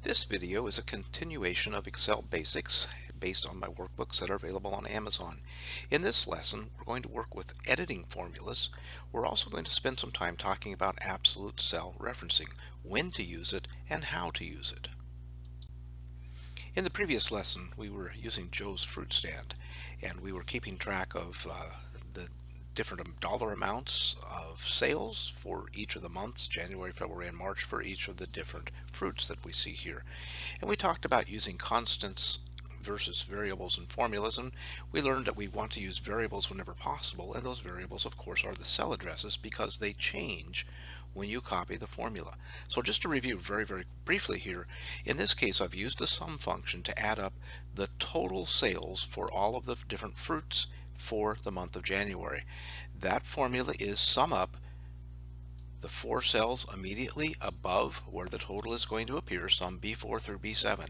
This video is a continuation of Excel basics based on my workbooks that are available on Amazon. In this lesson, we're going to work with editing formulas. We're also going to spend some time talking about absolute cell referencing, when to use it, and how to use it. In the previous lesson, we were using Joe's fruit stand, and we were keeping track of the different dollar amounts of sales for each of the months, January, February, and March, for each of the different fruits that we see here. And we talked about using constants versus variables and formulas, and we learned that we want to use variables whenever possible, and those variables, of course, are the cell addresses because they change when you copy the formula. So just to review very briefly here, in this case I've used the sum function to add up the total sales for all of the different fruits for the month of January. That formula is sum up the four cells immediately above where the total is going to appear, sum B4 through B7.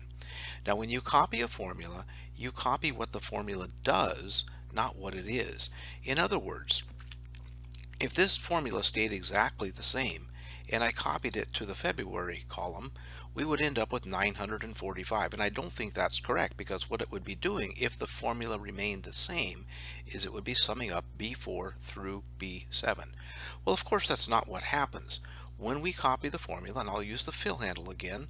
Now when you copy a formula, you copy what the formula does, not what it is. In other words, if this formula stayed exactly the same and I copied it to the February column, we would end up with 945. And I don't think that's correct, because what it would be doing if the formula remained the same is it would be summing up B4 through B7. Well, of course, that's not what happens. When we copy the formula, and I'll use the fill handle again,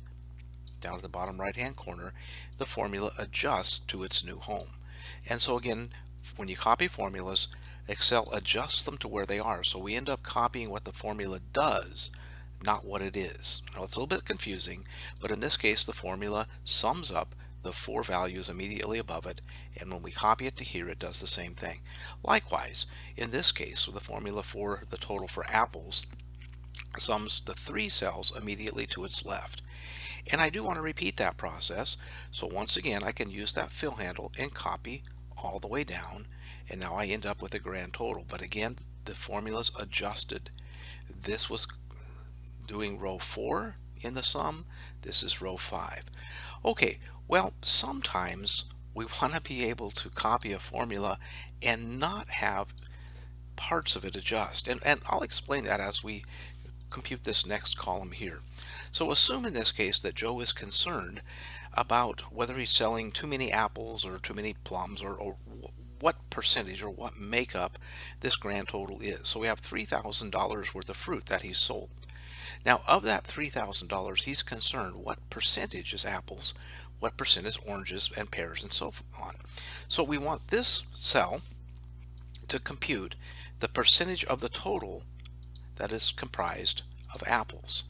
down at the bottom right-hand corner, the formula adjusts to its new home. And so again, when you copy formulas, Excel adjusts them to where they are. So we end up copying what the formula does, not what it is. Now it's a little bit confusing, but in this case the formula sums up the four values immediately above it, and when we copy it to here, it does the same thing. Likewise, in this case, with the formula for the total for apples sums the three cells immediately to its left. And I do want to repeat that process, so once again I can use that fill handle and copy all the way down, and now I end up with a grand total. But again, the formula's adjusted. This was doing row 4 in the sum, this is row 5. Okay, well, sometimes we want to be able to copy a formula and not have parts of it adjust, and I'll explain that as we compute this next column here. So assume in this case that Joe is concerned about whether he's selling too many apples or too many plums, or what percentage or what makeup this grand total is. So we have $3,000 worth of fruit that he's sold. Now of that $3,000, he's concerned what percentage is apples, what percent is oranges and pears, and so on. So we want this cell to compute the percentage of the total that is comprised of apples.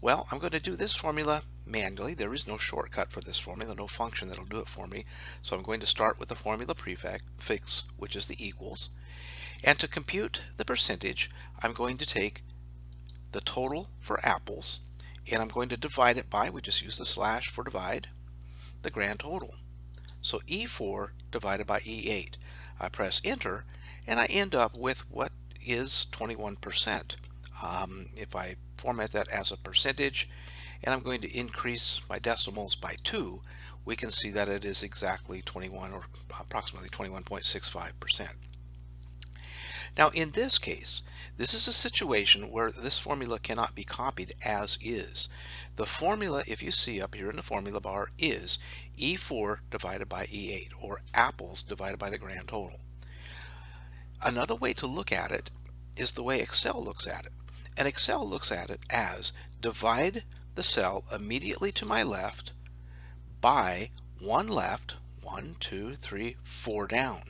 Well, I'm going to do this formula manually. There is no shortcut for this formula, no function that will do it for me. So I'm going to start with the formula prefix, which is the equals. And to compute the percentage, I'm going to take the total for apples, and I'm going to divide it by, we just use the slash for divide, the grand total. So E4 divided by E8. I press enter, and I end up with what is 21%. If I format that as a percentage, and I'm going to increase my decimals by 2, we can see that it is exactly 21, or approximately 21.65%. Now in this case, this is a situation where this formula cannot be copied as is. The formula, if you see up here in the formula bar, is E4 divided by E8, or apples divided by the grand total. Another way to look at it is the way Excel looks at it. And Excel looks at it as divide the cell immediately to my left by one left, 1, 2, 3, 4 down.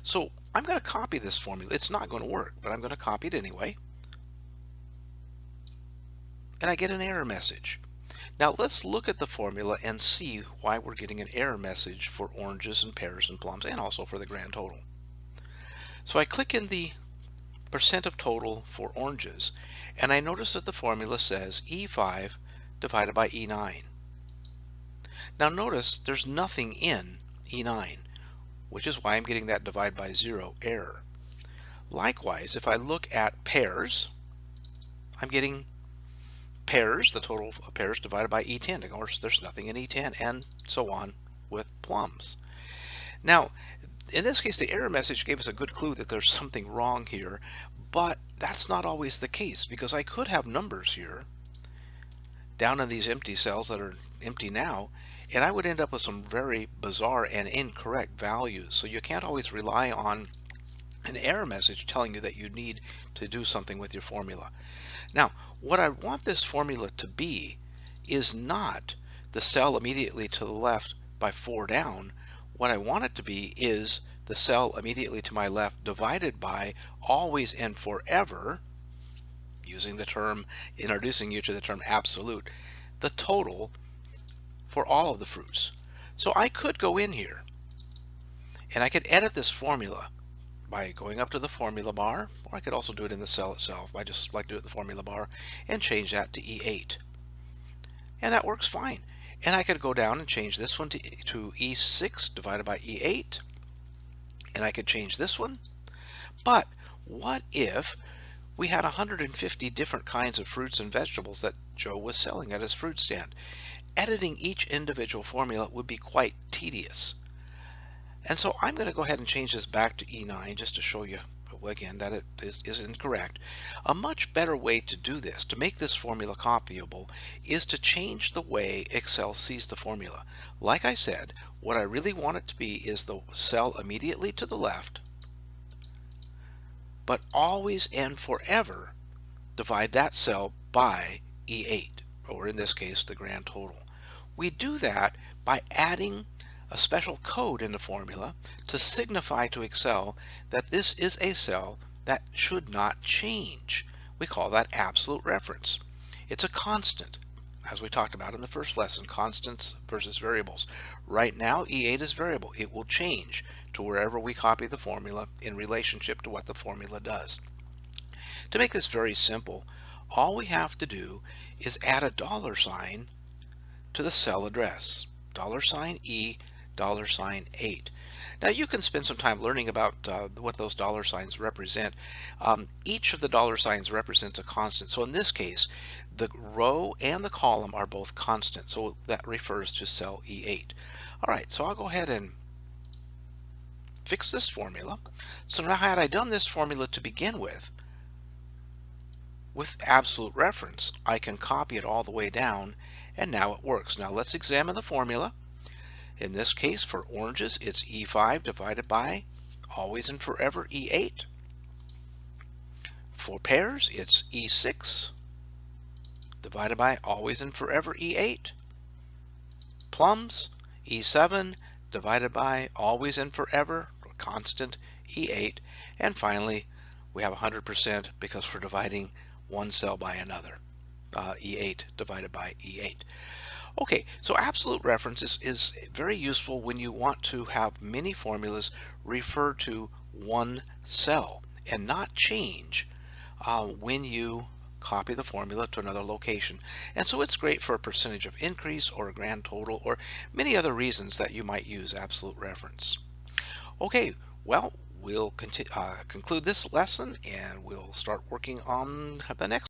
So I'm going to copy this formula. It's not going to work, but I'm going to copy it anyway. And I get an error message. Now let's look at the formula and see why we're getting an error message for oranges and pears and plums, and also for the grand total. So I click in the percent of total for oranges, and I notice that the formula says E5 divided by E9. Now notice there's nothing in E9, which is why I'm getting that divide by 0 error. Likewise, if I look at pears, I'm getting pears, the total of pears divided by E10. Of course, there's nothing in E10, and so on with plums. Now, in this case, the error message gave us a good clue that there's something wrong here, but that's not always the case, because I could have numbers here down in these empty cells that are empty now, and I would end up with some very bizarre and incorrect values. So you can't always rely on an error message telling you that you need to do something with your formula. Now, what I want this formula to be is not the cell immediately to the left by 4 down. What I want it to be is the cell immediately to my left divided by always and forever, using the term, introducing you to the term absolute, the total for all of the fruits. So I could go in here and I could edit this formula by going up to the formula bar, or I could also do it in the cell itself. I just like to do it in the formula bar and change that to E8. And that works fine. And I could go down and change this one to E6 divided by E8. And I could change this one. But what if we had 150 different kinds of fruits and vegetables that Joe was selling at his fruit stand? Editing each individual formula would be quite tedious. And so I'm going to go ahead and change this back to E9 just to show you again that it is incorrect. A much better way to do this, to make this formula copyable, is to change the way Excel sees the formula. Like I said, what I really want it to be is the cell immediately to the left, but always and forever divide that cell by E8, or in this case the grand total. We do that by adding a special code in the formula to signify to Excel that this is a cell that should not change. We call that absolute reference. It's a constant, as we talked about in the first lesson, constants versus variables. Right now, E8 is variable. It will change to wherever we copy the formula in relationship to what the formula does. To make this very simple, all we have to do is add a $sign to the cell address. $E, $8. Now you can spend some time learning about what those dollar signs represent. Each of the dollar signs represents a constant. So in this case, the row and the column are both constant. So that refers to cell E8. Alright, so I'll go ahead and fix this formula. So now had I done this formula to begin with absolute reference, I can copy it all the way down, and now it works. Now let's examine the formula. In this case, for oranges, it's E5 divided by always and forever E8. For pears, it's E6 divided by always and forever E8. Plums, E7 divided by always and forever, or constant, E8. And finally, we have 100% because we're dividing one cell by another, E8 divided by E8. Okay, so absolute reference is very useful when you want to have many formulas refer to one cell and not change when you copy the formula to another location. And so it's great for a percentage of increase or a grand total or many other reasons that you might use absolute reference. Okay, well, we'll conclude this lesson and we'll start working on the next